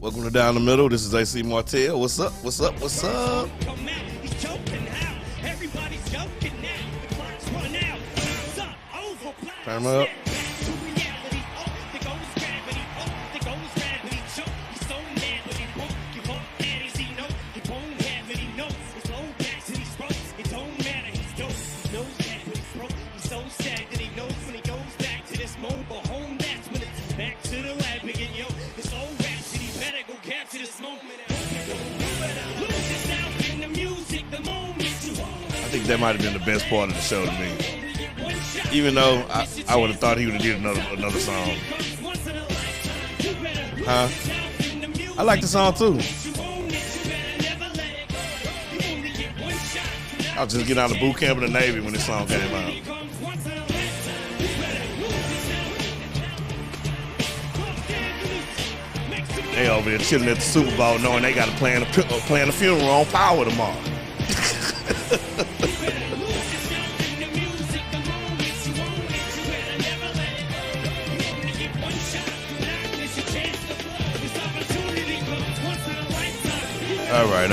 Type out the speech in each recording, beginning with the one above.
Welcome to Down the Middle. This is AC Martell. What's up? What's up? What's up? Turn them up. I think that might have been the best part of the show to me. Even though I would have thought he would have did another song. Huh? I like the song too. I was just getting out of boot camp in the Navy when this song came out. They over there chilling at the Super Bowl knowing they got to plan a funeral on Power tomorrow. All right.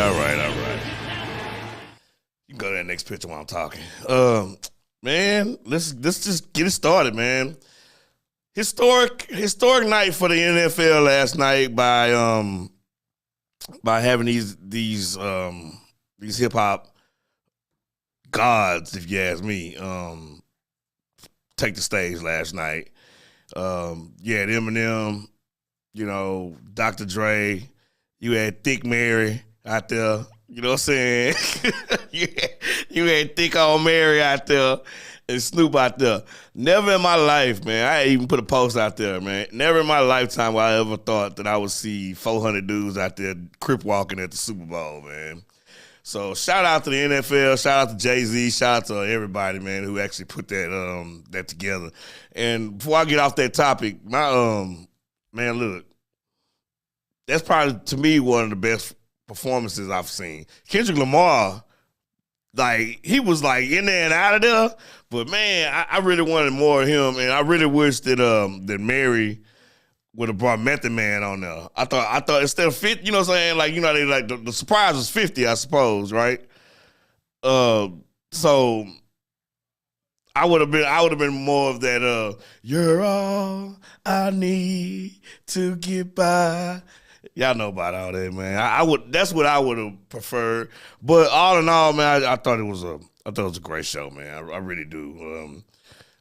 You can go to that next picture while I'm talking. Man, let's just get it started, man. Historic night for the NFL last night by having these hip hop gods, if you ask me, take the stage last night. Yeah, Eminem, Dr. Dre, you had Thick Mary out there, you know what I'm saying? you had Thick Old Mary out there and Snoop out there. Never in my life, man, I even put a post out there, man. Never in my lifetime would I ever thought that I would see 400 dudes out there crip walking at the Super Bowl, man. So shout out to the NFL, shout out to Jay-Z, shout out to everybody, man, who actually put that together. And before I get off that topic, man, look, that's probably, to me, one of the best performances I've seen. Kendrick Lamar, he was, in there and out of there. But, man, I really wanted more of him. And I really wish that Mary would have brought Method Man on there. I thought instead of 50, you know what I'm saying? The surprise was 50, I suppose, right? So I would have been more of that, you're all I need to get by. Y'all know about all that, man. That's what I would have preferred. But all in all, man, I thought it was a great show, man. I really do.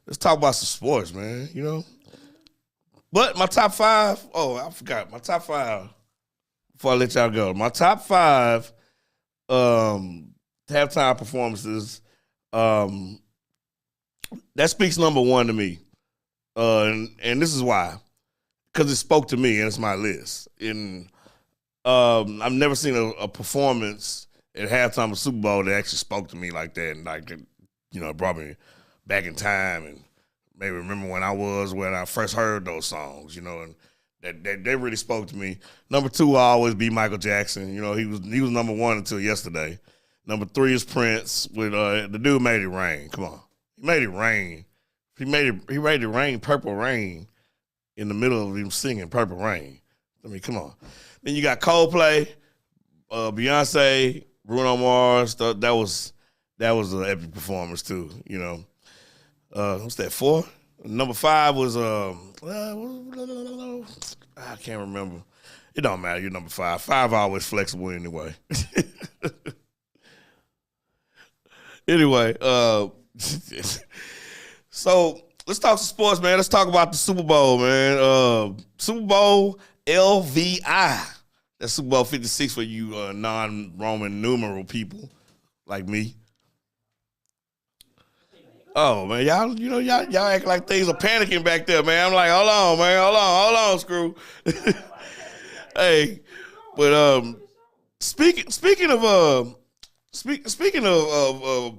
Let's talk about some sports, man. But my top five. Oh, I forgot my top five. Before I let y'all go, my top five halftime performances. That speaks number one to me, and this is why. Because it spoke to me, and it's my list. And I've never seen a performance at halftime of Super Bowl that actually spoke to me like that, and brought me back in time, and maybe remember when I first heard those songs, and that really spoke to me. Number two will always be Michael Jackson. He was number one until yesterday. Number three is Prince with the dude made it rain. Come on, he made it rain. He made it rain, Purple Rain. In the middle of him singing Purple Rain. I mean, come on. Then you got Coldplay, Beyonce, Bruno Mars. That was an epic performance too, What's that, 4? Number 5 was, I can't remember. It don't matter, you're number 5. 5 always flexible anyway. Anyway, so let's talk some sports, man. Let's talk about the Super Bowl, man. Super Bowl LVI. That's Super Bowl 56 for you non-Roman numeral people like me. Oh, man, y'all act like things are panicking back there, man. I'm like, hold on, man. Hold on, Screw. Hey, but speaking of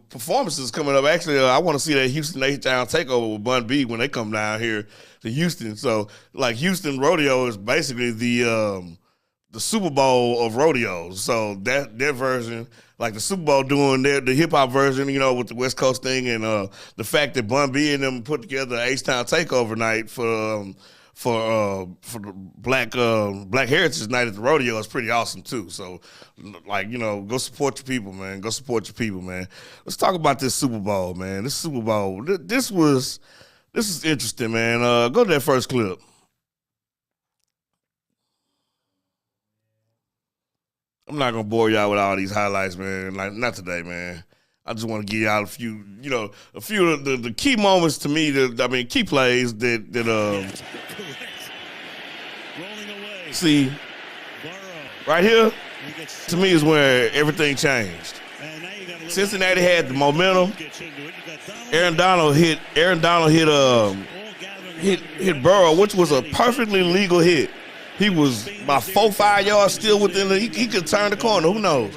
performances coming up, actually, I want to see that Houston H-Town takeover with Bun B when they come down here to Houston. So, Houston Rodeo is basically the Super Bowl of rodeos. So their version, the Super Bowl doing the hip hop version, with the West Coast thing, and the fact that Bun B and them put together the H-Town takeover night for the Black Heritage Night at the rodeo is pretty awesome too. So, like, you know, go support your people, man. Go support your people, man. Let's talk about this Super Bowl, man. This Super Bowl, this is interesting, man. Go to that first clip. I'm not gonna bore y'all with all these highlights, man. Like, not today, man. I just want to give y'all a few of the key moments to me. Key plays that see right here to me is where everything changed. Cincinnati had the momentum. Aaron Donald hit Burrow, which was a perfectly legal hit. He was about 4-5 yards still within he could turn the corner. Who knows?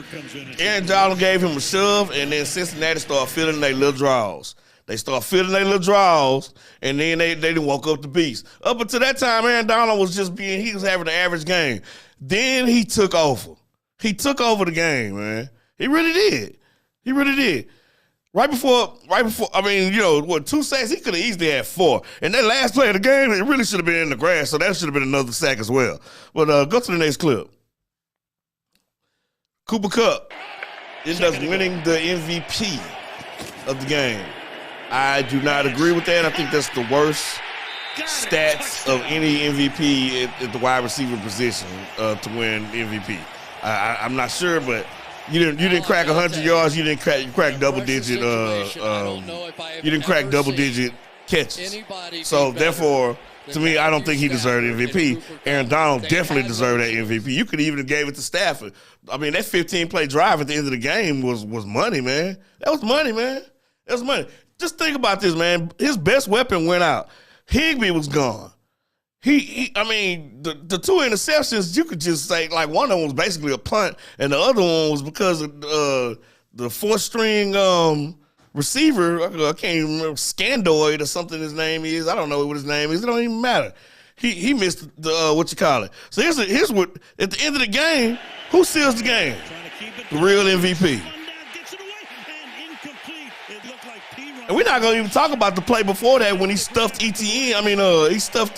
Aaron Donald gave him a shove, and then Cincinnati started filling their little draws. They started filling their little draws, and then they didn't walk up the beast. Up until that time, Aaron Donald was he was having an average game. Then he took over. He took over the game, man. He really did. He really did. Right before, 2 sacks, he could have easily had 4. And that last play of the game, it really should have been in the grass, so that should have been another sack as well. But go to the next clip. Cooper Kupp ends up winning the MVP of the game. I do not agree with that. I think that's the worst stats of any MVP at the wide receiver position to win MVP. I'm not sure, but you didn't crack 100 yards. You didn't crack double digit. You didn't crack double digit catches. So therefore, to me, I don't think he deserved MVP. Aaron Donald definitely deserved that MVP. You could even have gave it to Stafford. I mean, that 15-play drive at the end of the game was money, man. That was money, man. That was money. Just think about this, man. His best weapon went out. Higbee was gone. The 2 interceptions, you could just say, like, one of them was basically a punt, and the other one was because of the 4th-string receiver. I can't even remember, Scandoid or something his name is. I don't know what his name is. It don't even matter. He missed the So here's what, at the end of the game, who seals the game? The real MVP. And we're not going to even talk about the play before that when he stuffed ETN. He stuffed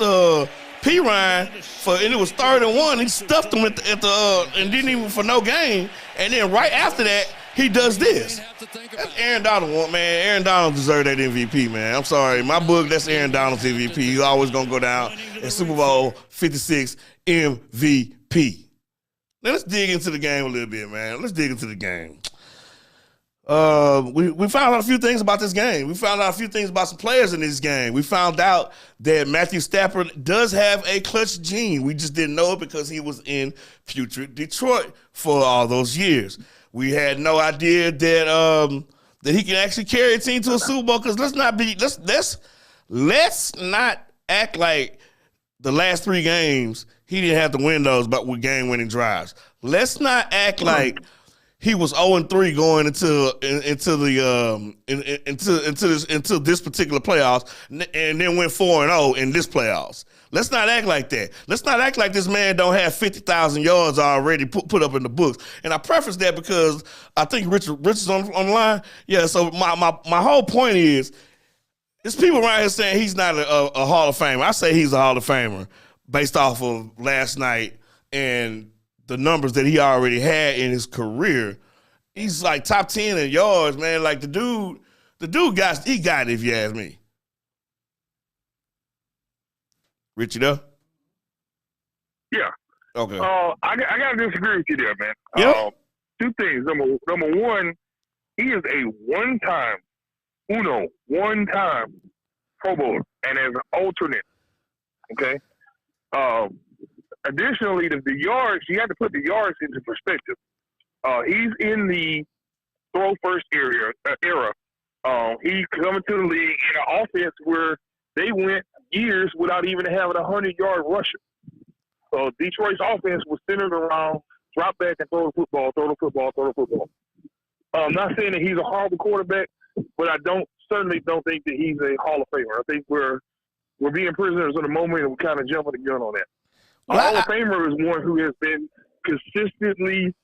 P. Ryan and it was 3rd and 1. He stuffed him at the and didn't even for no gain. And then right after that, he does this. That's Aaron Donald, man. Aaron Donald deserved that MVP, man. I'm sorry. My book, that's Aaron Donald's MVP. He's always going to go down as Super Bowl 56 MVP. Now let's dig into the game a little bit, man. Let's dig into the game. We found out a few things about this game. We found out a few things about some players in this game. We found out that Matthew Stafford does have a clutch gene. We just didn't know it because he was in putrid Detroit for all those years. We had no idea that he can actually carry a team to a Super Bowl. Because let's not act like the last 3 games he didn't have to win those, but with game-winning drives. Let's not act like he was 0-3 going into this particular playoffs, and then went 4-0 in this playoffs. Let's not act like that. Let's not act like this man don't have 50,000 yards already put up in the books. And I preface that because I think Richard's on the line. Yeah. So my whole point is, there's people around here saying he's not a Hall of Famer. I say he's a Hall of Famer based off of last night and the numbers that he already had in his career. He's like top 10 in yards, man. Like the dude got it, if you ask me. Richie, though? Yeah. Okay. I got to disagree with you there, man. Yeah. 2 things. Number one, he is a one-time Pro Bowler, and as an alternate, okay? Additionally, the yards, you have to put the yards into perspective. He's in the throw-first era. He's coming to the league in an offense where they went years without even having a 100-yard rusher. So Detroit's offense was centered around drop back and throw the football, throw the football, throw the football. I'm not saying that he's a horrible quarterback, but I certainly don't think that he's a Hall of Famer. I think we're being prisoners of the moment, and we're kind of jumping the gun on that. A Hall of Famer is one who has been consistently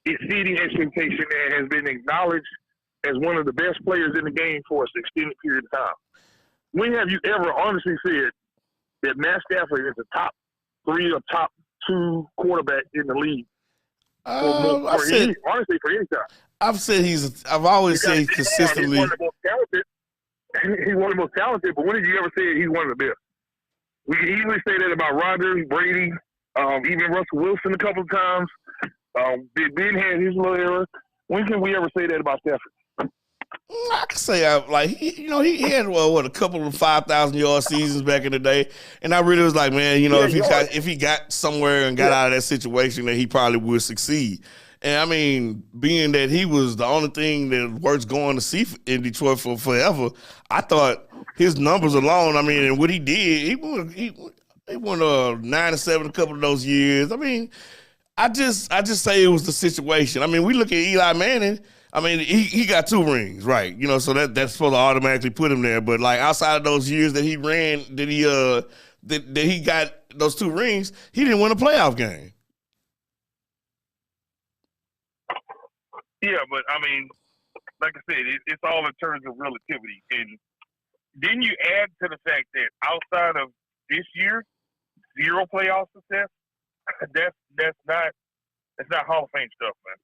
exceeding expectation and has been acknowledged as one of the best players in the game for an extended period of time. When have you ever honestly said, that Matt Stafford is the top 3 or top 2 quarterback in the league honestly for any time. I've always said he's consistently. He's one of the most talented. He's one of the most talented, but when did you ever say he's one of the best? We can easily say that about Rodgers, Brady, even Russell Wilson a couple of times. Big Ben had his little era. When can we ever say that about Stafford? I can say he had a couple of 5,000-yard seasons back in the day, and I really was like, man, if he got somewhere and got out of that situation, that he probably would succeed. And I mean, being that he was the only thing that worth going to see in Detroit for forever, I thought his numbers alone. I mean, and what he did, he won 9-7 a couple of those years. I mean, I just say it was the situation. I mean, we look at Eli Manning. I mean, he got 2 rings, right? So that's supposed to automatically put him there. But like outside of those years that he ran, that he got those 2 rings, he didn't win a playoff game. Yeah, but I mean, like I said, it's all in terms of relativity. And then you add to the fact that outside of this year, 0 playoff success. That's not Hall of Fame stuff, man.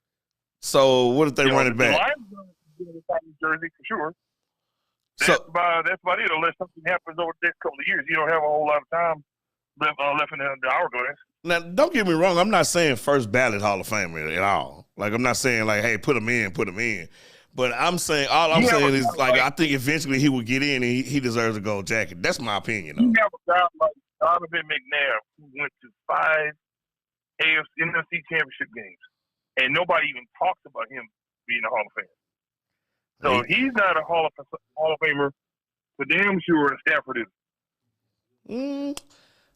So what if they run it back? The Lions are going to Jersey for sure. That's about it. Unless something happens over the next couple of years, you don't have a whole lot of time left in the hourglass. Now, don't get me wrong. I'm not saying first ballot Hall of Famer at all. Like, I'm not saying like, hey, put him in. But I'm saying I'm saying is like I think eventually he will get in and he deserves a gold jacket. That's my opinion. Though. You have a guy like Donovan McNabb who went to 5 NFC championship games, and nobody even talks about him being a Hall of Famer. So he's not a Hall of Famer. For damn sure, Stafford is.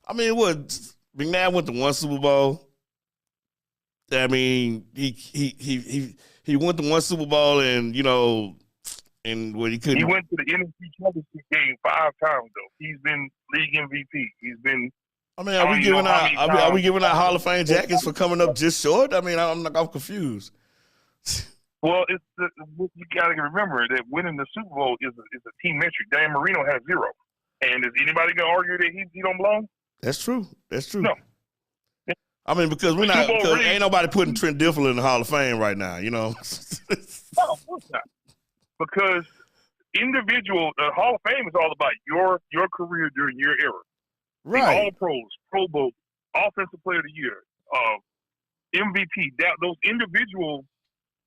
I mean, McNabb went to 1 Super Bowl. I mean, he went to 1 Super Bowl, and and what he couldn't. He went to the NFC championship game 5 times though. He's been league MVP. He's been. I mean, are we giving out Hall of Fame jackets for coming up just short? I mean, I'm confused. Well, you got to remember that winning the Super Bowl is a team metric. Dan Marino has 0, and is anybody gonna argue that he don't belong? That's true. No. I mean, because ain't nobody putting Trent Dilfer in the Hall of Fame right now, No, of course not. Because the Hall of Fame is all about your career during your era. Right. All pros, Pro Bowl, Offensive Player of the Year, MVP. Those individual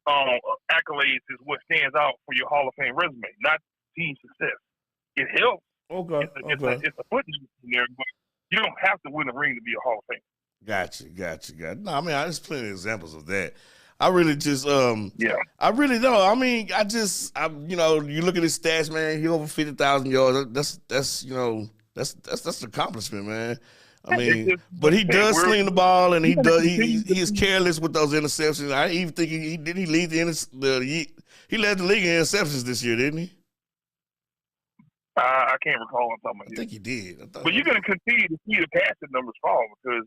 accolades is what stands out for your Hall of Fame resume, not team success. It helps. Okay. It's a footnote in there, but you don't have to win a ring to be a Hall of Fame. Gotcha. No, I mean, there's plenty of examples of that. I really just, yeah. I really don't. I mean, you look at his stats, man. He over 50,000 yards. That's an accomplishment, man. I mean, but he does sling the ball, and he is careless with those interceptions. I even think he lead he led the league in interceptions this year, didn't he? I can't recall on something. I think he did. But you're going to continue to see the passing numbers fall because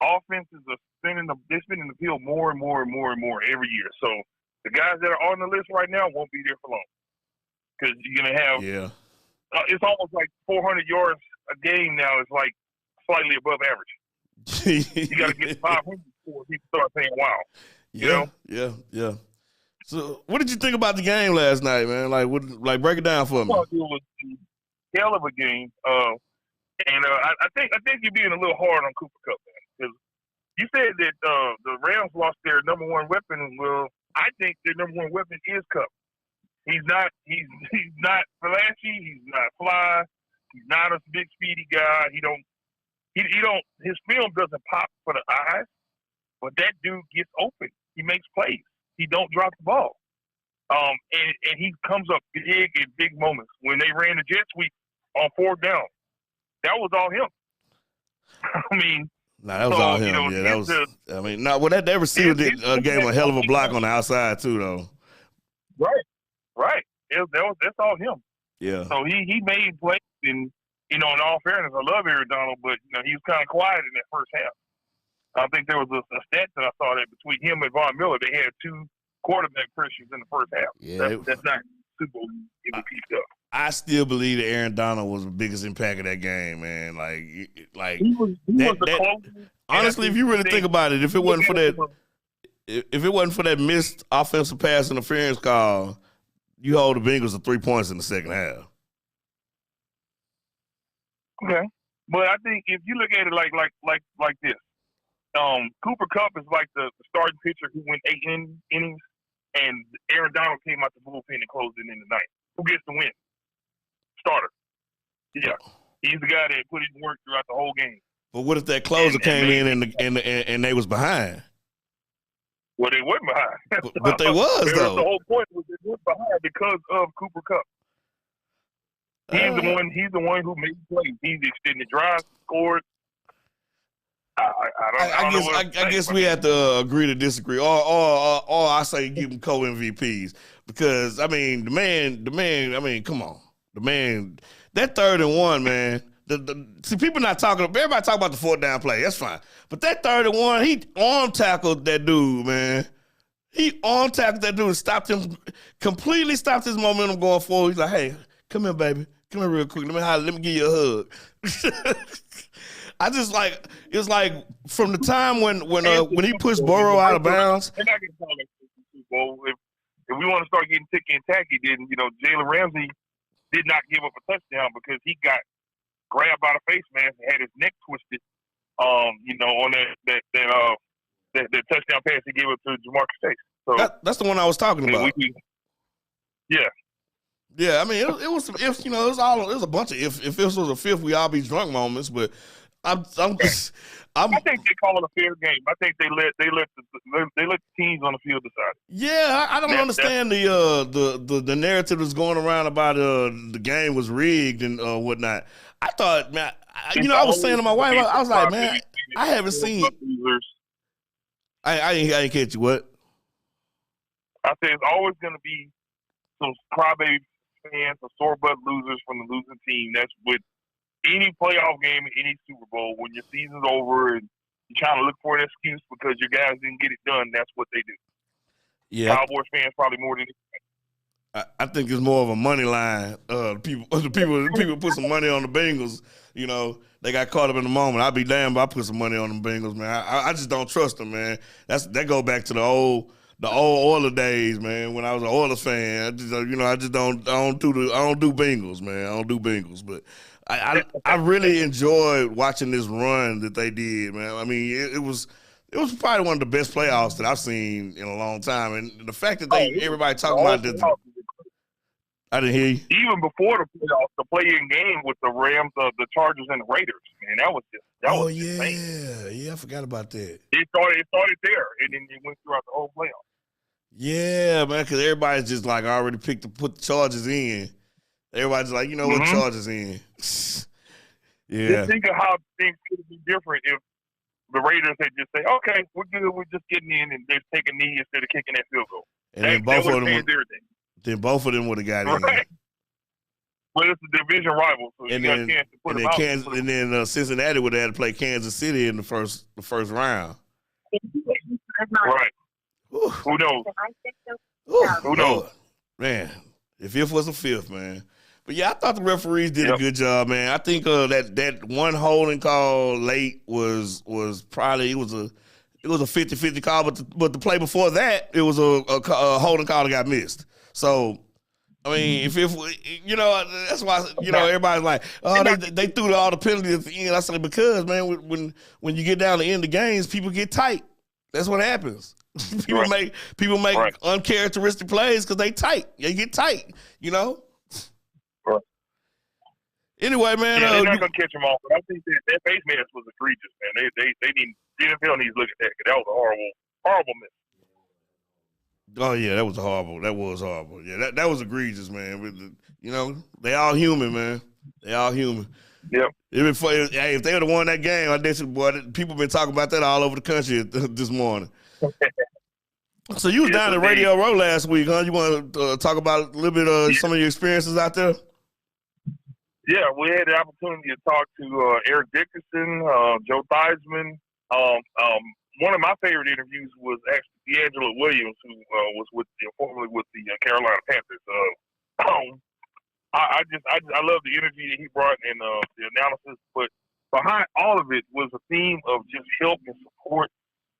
offenses are spinning the field more and more and more and more every year. So the guys that are on the list right now won't be there for long because you're going to have. Yeah. It's almost like 400 yards a game now is like slightly above average. You got to get 500 before people start saying, "Wow." Yeah. So, what did you think about the game last night, man? Like break it down for me. Well, it was a hell of a game, and I think you're being a little hard on Cooper Kupp, man, because you said that the Rams lost their number 1 weapon. Well, I think their number 1 weapon is Kupp. He's not flashy. He's not fly. He's not a big speedy guy. His film doesn't pop for the eyes, but that dude gets open. He makes plays. He don't drop the ball. And he comes up big in big moments. When they ran the jet sweep on 4th down, that was all him. I mean, that was all him. That was. That receiver gave him a hell of a block on the outside too, though. Right. That's all him. Yeah. So he made plays, and in all fairness, I love Aaron Donald, but he was kind of quiet in that first half. I think there was a stat that I saw that between him and Von Miller, they had 2 quarterback pressures in the first half. Yeah, that's not Super Bowl MVP stuff. I still believe that Aaron Donald was the biggest impact of that game, man. Like he was that. the closest. Honestly, if you really think about it, if it wasn't for that missed offensive pass interference call, you hold the Bengals to 3 points in the second half. Okay, but I think if you look at it like this, Cooper Kupp is like the starting pitcher who went 8 innings, and Aaron Donald came out the bullpen and closed it in the ninth. Who gets the win? Starter. Yeah, he's the guy that put in work throughout the whole game. But what if that closer came in and they was behind? Well, they wasn't behind. But they was, though. The whole point was they was behind because of Cooper Kupp. He's the one who made plays. He's extended drives, scored. I guess we have to agree to disagree, or I say give him co-MVPs because I mean the man. I mean, come on, the man. That 3rd and 1, man. See, people not talking. Everybody talk about the 4th down play. That's fine, but that 3rd and 1, he arm tackled that dude, man. He arm tackled that dude, stopped him completely, stopped his momentum going forward. He's like, "Hey, come here, baby, come here real quick. Let me give you a hug." I just like it's like from the time when he pushed Burrow out of bounds. They're not gonna call it Super Bowl. If we want to start getting ticky and tacky, then Jalen Ramsey did not give up a touchdown because he got grabbed by the face mask and had his neck twisted. On that touchdown pass he gave up to Jamarcus Chase. So that's the one I was talking about. Yeah, I mean it was it was a bunch of if this was a fifth we all be drunk moments, but I think they call it a fair game. I think they let the teams on the field decide. Yeah, I don't understand the narrative that's going around about the game was rigged and whatnot. I thought, man, I was saying to my wife, I was like, man, I haven't seen. I didn't catch you. What? I said it's always going to be some crybaby fans, some sore butt losers from the losing team. That's with any playoff game, any Super Bowl. When your season's over and you're trying to look for an excuse because your guys didn't get it done, that's what they do. Yeah, Cowboys fans probably more than. I think it's more of a money line. People put some money on the Bengals. They got caught up in the moment. I'd be damned if I put some money on the Bengals, man. I just don't trust them, man. That go back to the old Oilers days, man. When I was an Oilers fan, I don't do Bengals, man. I don't do Bengals, but I really enjoyed watching this run that they did, man. I mean, it was probably one of the best playoffs that I've seen in a long time, and the fact that everybody talking about this. I didn't hear you. Even before the playoffs, the play-in game with the Rams, the Chargers, and the Raiders, man, that was insane. Yeah, I forgot about that. It started there, and then it went throughout the whole playoffs. Yeah, man, because everybody's just like already put the Chargers in. Everybody's like, what Chargers in? Yeah. Just think of how things could be different if the Raiders had just say, "Okay, we're good. We're just getting in," and they're taking a knee instead of kicking that field goal. And then both of them would have got in. Right. Well, it's a division rival, so you got a chance to put them out. And then Cincinnati would have had to play Kansas City in the first round. Right. Ooh. Who knows? Who knows? Man, the fifth was a fifth, man. But yeah, I thought the referees did a good job, man. I think that one holding call late was probably it was a 50-50 call, but the play before that it was a holding call that got missed. So I mean, if that's why everybody's like, oh, they threw all the penalties at the end. I said because man, when you get down to the end of games, people get tight. That's what happens. People make uncharacteristic plays because they tight. They get tight. Right. Anyway, man, they're not gonna catch them all. But I think that face mask was egregious, man. They didn't. The NFL needs to look at that because that was a horrible miss. Oh yeah, that was horrible. Yeah, that was egregious, man. They all human, man. They all human. Yep. If they would have won that game, I guess people been talking about that all over the country this morning. So you was down at Radio Row last week, huh? You want to talk about a little bit of some of your experiences out there? Yeah, we had the opportunity to talk to Eric Dickerson, Joe Theismann. One of my favorite interviews was actually D'Angelo Williams, who was formerly with the Carolina Panthers. I love the energy that he brought and the analysis, but behind all of it was a theme of just help and support.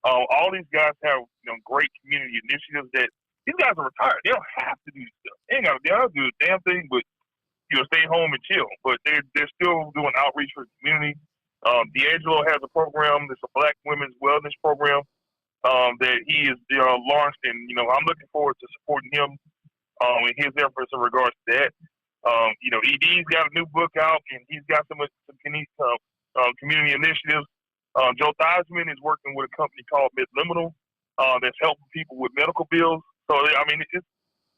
All these guys have great community initiatives that these guys are retired. They don't have to do this stuff. They ain't got to do a damn thing, but stay home and chill. But they're still doing outreach for the community. D'Angelo has a program. It's a Black women's wellness program that he has launched, and I'm looking forward to supporting him in his efforts in regards to that. ED's got a new book out, and he's got some community initiatives. Joe Theismann is working with a company called Midliminal that's helping people with medical bills. So I mean,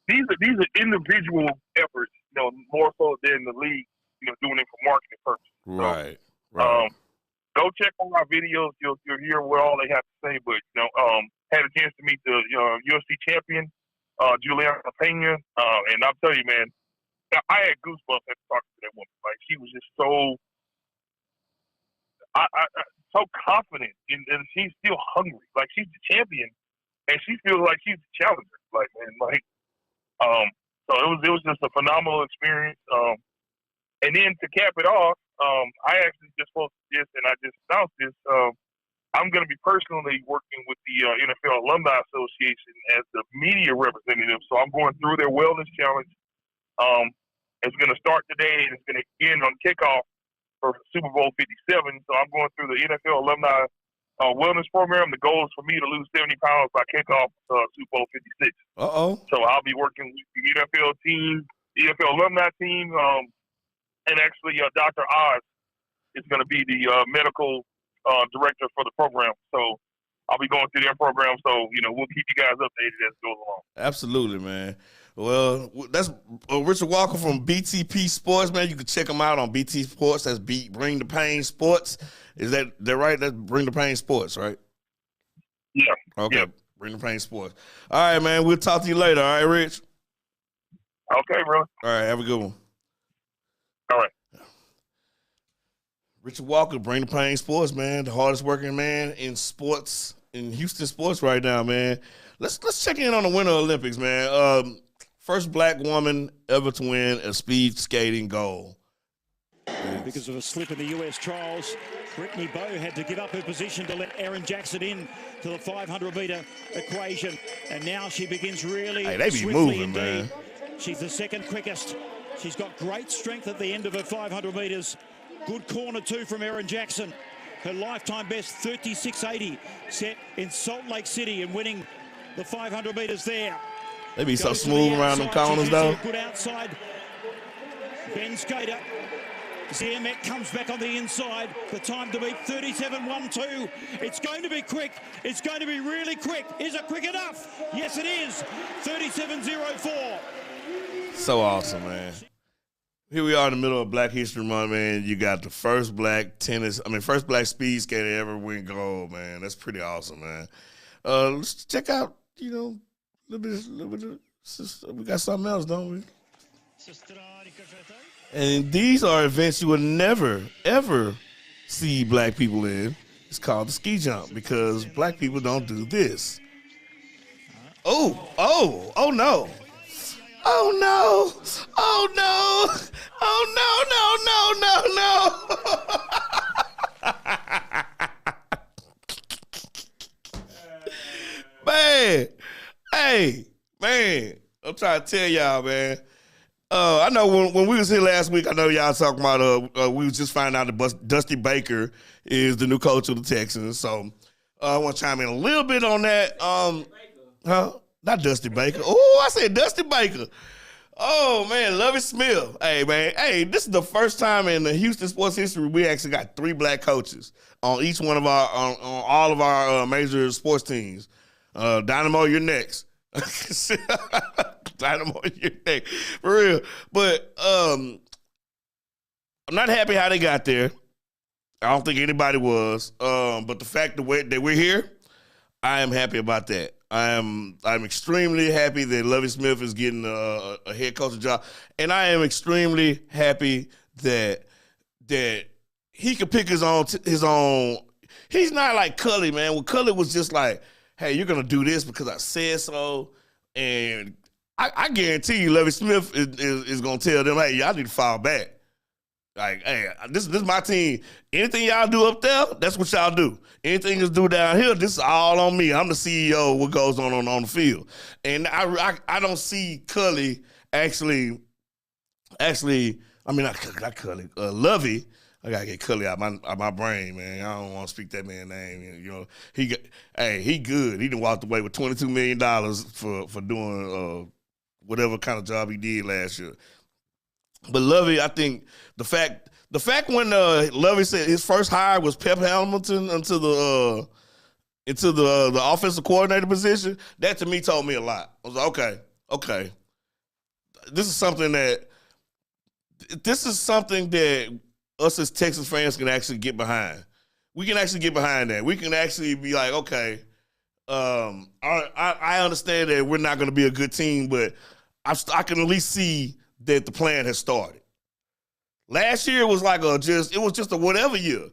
these are individual efforts, more so than the league, doing it for marketing purposes. Right. So, go check on our videos. You'll hear what all they have to say. But had a chance to meet the UFC champion, Juliana Pena, and I'll tell you, man, I had goosebumps after talking to that woman. Like, she was just so so confident, and she's still hungry. Like, she's the champion, and she feels like she's the challenger. Like, man, so it was just a phenomenal experience. And then to cap it off, I actually just posted this, and I just announced this. I'm going to be personally working with the NFL Alumni Association as the media representative. So I'm going through their wellness challenge. It's going to start today, and it's going to end on kickoff for Super Bowl 57. So I'm going through the NFL Alumni wellness program. The goal is for me to lose 70 pounds by kickoff Super Bowl 56. So I'll be working with the NFL team, the NFL alumni team, and actually Dr. Oz is going to be the medical director for the program. So I'll be going through their program. So, we'll keep you guys updated as it goes along. Absolutely, man. Well, that's Richard Walker from BTP Sports, man. You can check him out on BT Sports. That's Bring the Pain Sports. Is that right? That's Bring the Pain Sports, right? Yeah. Okay. Yeah. Bring the Pain Sports. All right, man. We'll talk to you later. All right, Rich? Okay, bro. All right. Have a good one. All right. Richard Walker, Bring the Pain Sports, man. The hardest working man in sports, in Houston sports right now, man. Let's check in on the Winter Olympics, man. First Black woman ever to win a speed skating gold. Because of a slip in the US trials, Brittany Bowe had to give up her position to let Erin Jackson in to the 500-meter equation. And now she begins really they be swiftly moving, indeed. man. She's the second quickest. She's got great strength at the end of her 500 meters. Good corner too from Erin Jackson. Her lifetime best 36.80 set in Salt Lake City and winning the 500 meters there. They be so smooth around them corners, though. Good outside. Ben Skater. Ziermet comes back on the inside. The time to beat 37.12. It's going to be quick. It's going to be really quick. Is it quick enough? Yes, it is. 37.04. So awesome, man. Here we are in the middle of Black History Month, man. You got the first black speed skater to ever win gold, man. That's pretty awesome, man. Let's check out, a little bit. We got something else, don't we? And these are events you would never, ever see black people in. It's called the ski jump because black people don't do this. Oh no. Oh no. Oh no. Man. Hey, man. I'm trying to tell y'all, man. I know when we was here last week, I know y'all talking about we was just finding out that Dusty Baker is the new coach of the Texans. So I want to chime in a little bit on that. Not Dusty Baker. Oh, I said Dusty Baker. Oh, man, Lovie Smith. Hey, man. Hey, this is the first time in the Houston sports history we actually got 3 black coaches on each one of on all of our major sports teams. Dynamo, you're next. Dynamo, you're next. For real. But I'm not happy how they got there. I don't think anybody was. But the fact that we're here, I am happy about that. I'm extremely happy that Lovie Smith is getting a head coaching job, and I am extremely happy that he could pick his own. He's not like Cully, man. Well, Cully was just like, "Hey, you're gonna do this because I said so," and I guarantee you, Lovie Smith is gonna tell them, hey, y'all need to fall back. Like, hey, this is my team. Anything y'all do up there, that's what y'all do. Anything that's do down here, this is all on me. I'm the CEO of what goes on the field. And I don't see Cully actually, I mean, not Cully, Lovey. I gotta get Cully out my brain, man. I don't want to speak that man's name. You know, he good. He done walked away with $22 million for doing whatever kind of job he did last year. But Lovey, I think the fact when Lovey said his first hire was Pep Hamilton into the offensive coordinator position, that to me told me a lot. I was like, okay, this is something that us as Texas fans can actually get behind. We can actually get behind that. We can actually be like, okay, I understand that we're not going to be a good team, but I can at least see that the plan has started. Last year was like it was just a whatever year.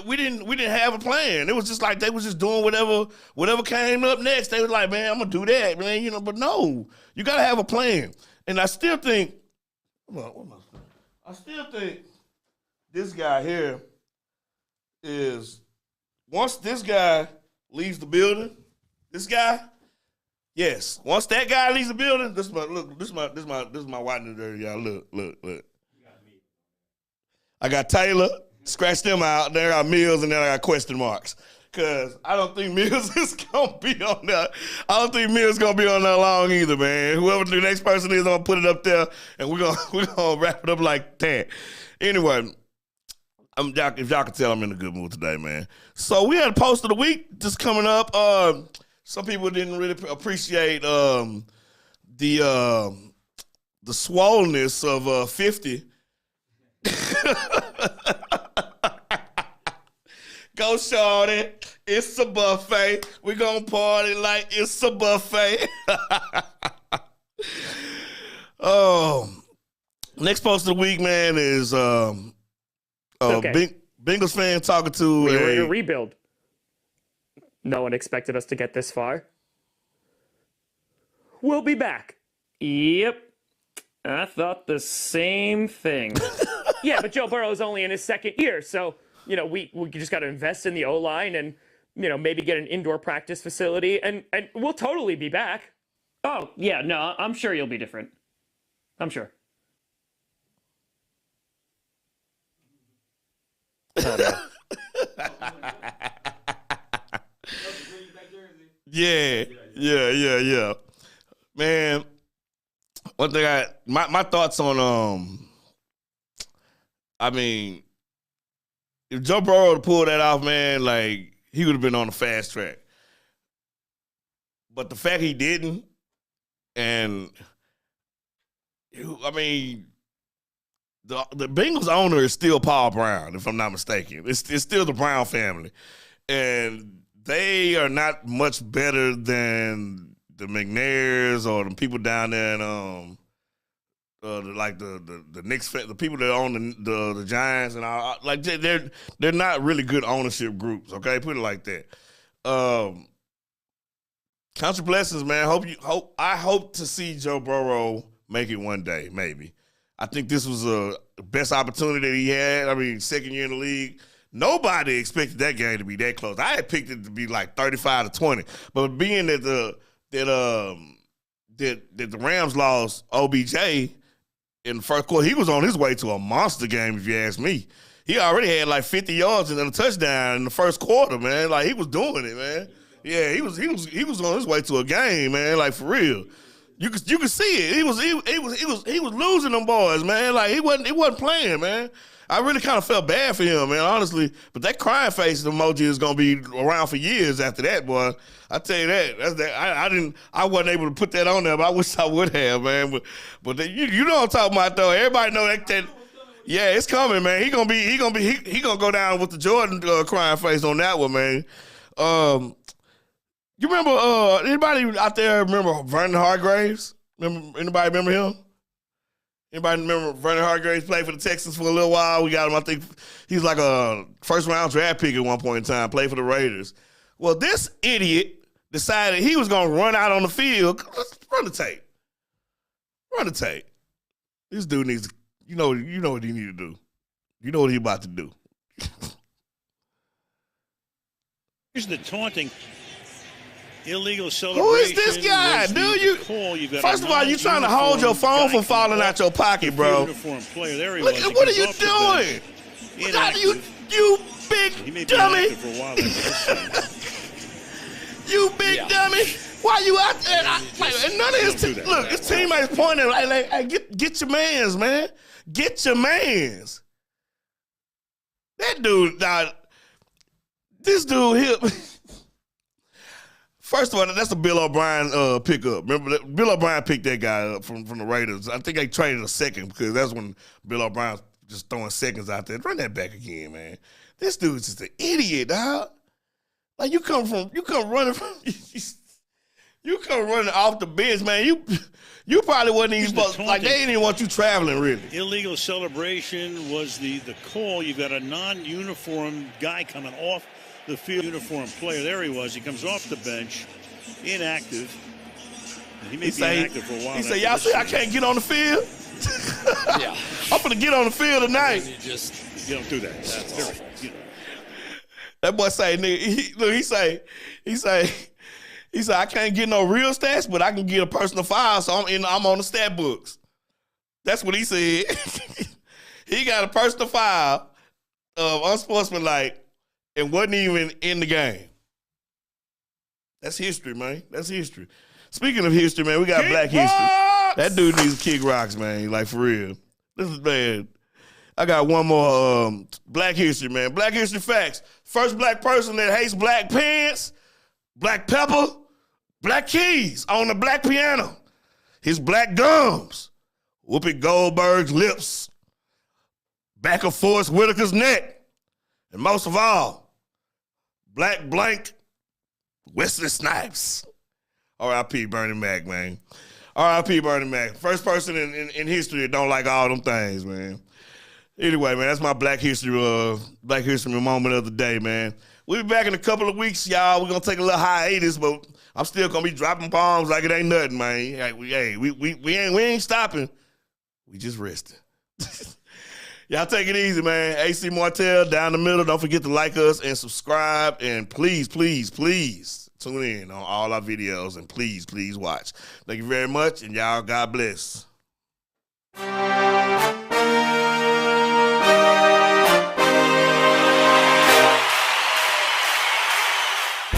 We didn't have a plan. It was just like they was just doing whatever came up next. They was like, man, I'm gonna do that, man. You know, but no, you gotta have a plan. And I still think, this guy here is, once this guy leaves the building, yes. Once that guy leaves the building, this is my white and dirty, y'all. Look. I got Taylor, scratch them out. Then I got Mills, and then I got question marks. Because I don't think Mills is going to be on there. I don't think Mills is going to be on there long either, man. Whoever the next person is, I'm going to put it up there, and we're gonna wrap it up like that. Anyway, if y'all can tell, I'm in a good mood today, man. So we had a post of the week just coming up. Some people didn't really appreciate the swollenness of 50. Go shorty, it's a buffet. We gonna party like it's a buffet. Oh, next post of the week, man, is Bengals fan talking to we were in a rebuild. No one expected us to get this far. We'll be back. Yep. I thought the same thing. Yeah, but Joe Burrow's only in his second year, so, you know, we just got to invest in the O-line and, you know, maybe get an indoor practice facility, and we'll totally be back. Oh, yeah, no, I'm sure you'll be different. I'm sure. Oh, no. Yeah. Man, one thing my thoughts on I mean, if Joe Burrow to pull that off, man, like he would have been on the fast track. But the fact he didn't, and I mean, the Bengals owner is still Paul Brown, if I'm not mistaken. It's still the Brown family, and they are not much better than the McNairs or the people down there in like the Knicks, the people that own the Giants and all. Like they're not really good ownership groups. Okay, put it like that. Count your blessings, man. I hope to see Joe Burrow make it one day, maybe. I think this was the best opportunity that he had. I mean, second year in the league. Nobody expected that game to be that close. I had picked it to be like 35-20, but being that the Rams lost OBJ in the first quarter, he was on his way to a monster game. If you ask me, he already had like 50 yards and a touchdown in the first quarter, man. Like he was doing it, man. Yeah, he was on his way to a game, man. Like for real, you could see it. He was losing them boys, man. Like he wasn't playing, man. I really kind of felt bad for him, man, honestly. But that crying face emoji is gonna be around for years after that, boy. I tell you that. I wasn't able to put that on there, but I wish I would have, man. But you know what I'm talking about, though. Everybody know that. Yeah, it's coming, man. He gonna go down with the Jordan crying face on that one, man. You remember anybody out there remember Vernon Hargreaves? Anybody remember him? Anybody remember Vernon Hargreaves played for the Texans for a little while? We got him, I think he was like a first-round draft pick at one point in time, played for the Raiders. Well, this idiot decided he was going to run out on the field. Let's run the tape. Run the tape. This dude needs to, you know what he need to do. You know what he about to do. Here's the taunting. Illegal celebration. Who is this guy, dude? First of all, you trying to hold your phone from falling out your pocket, bro. Look at what are you doing? You big dummy. You big dummy. Why you out there? And none of his teammates pointing like hey, get your mans, man. Get your mans. That dude, this dude here. First of all, that's a Bill O'Brien pickup. Remember, Bill O'Brien picked that guy up from the Raiders. I think they traded a second because that's when Bill O'Brien was just throwing seconds out there. Run that back again, man. This dude's just an idiot, dog. Like you come running off the bench, man. You probably wasn't even supposed. Like they didn't even want you traveling, really. Illegal celebration was the call. You've got a non-uniform guy coming off the field, uniform player. There he was. He comes off the bench, inactive. And he may be inactive for a while. He said, "Y'all see, I can't get on the field. Yeah, I'm gonna get on the field tonight." You don't do that. That's very, That boy say, nigga. He say, I can't get no real stats, but I can get a personal foul, so I'm on the stat books. That's what he said. He got a personal foul of unsportsmanlike and wasn't even in the game. That's history, man. That's history. Speaking of history, man, we got kick Black rocks! History. That dude needs to kick rocks, man. Like, for real. This is bad. I got one more Black history, man. Black history facts. First black person that hates black pants, black pepper, black keys on the black piano, his black gums, Whoopi Goldberg's lips, back of Forrest Whitaker's neck, and most of all, black blank Wesley Snipes. R.I.P. Bernie Mac, man. R.I.P. Bernie Mac. First person in history that don't like all them things, man. Anyway, man, that's my Black History moment of the day, man. We'll be back in a couple of weeks, y'all. We're going to take a little hiatus, but I'm still going to be dropping bombs like it ain't nothing, man. We ain't stopping. We just resting. Y'all take it easy, man. AC Martell, down the middle. Don't forget to like us and subscribe. And please, please, please tune in on all our videos. And please, please watch. Thank you very much. And y'all, God bless.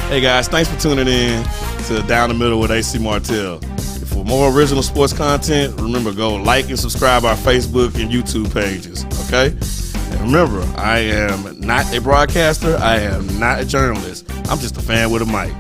Hey guys, thanks for tuning in to Down the Middle with AC Martell. For more original sports content, remember, go like and subscribe our Facebook and YouTube pages, okay? And remember, I am not a broadcaster. I am not a journalist. I'm just a fan with a mic.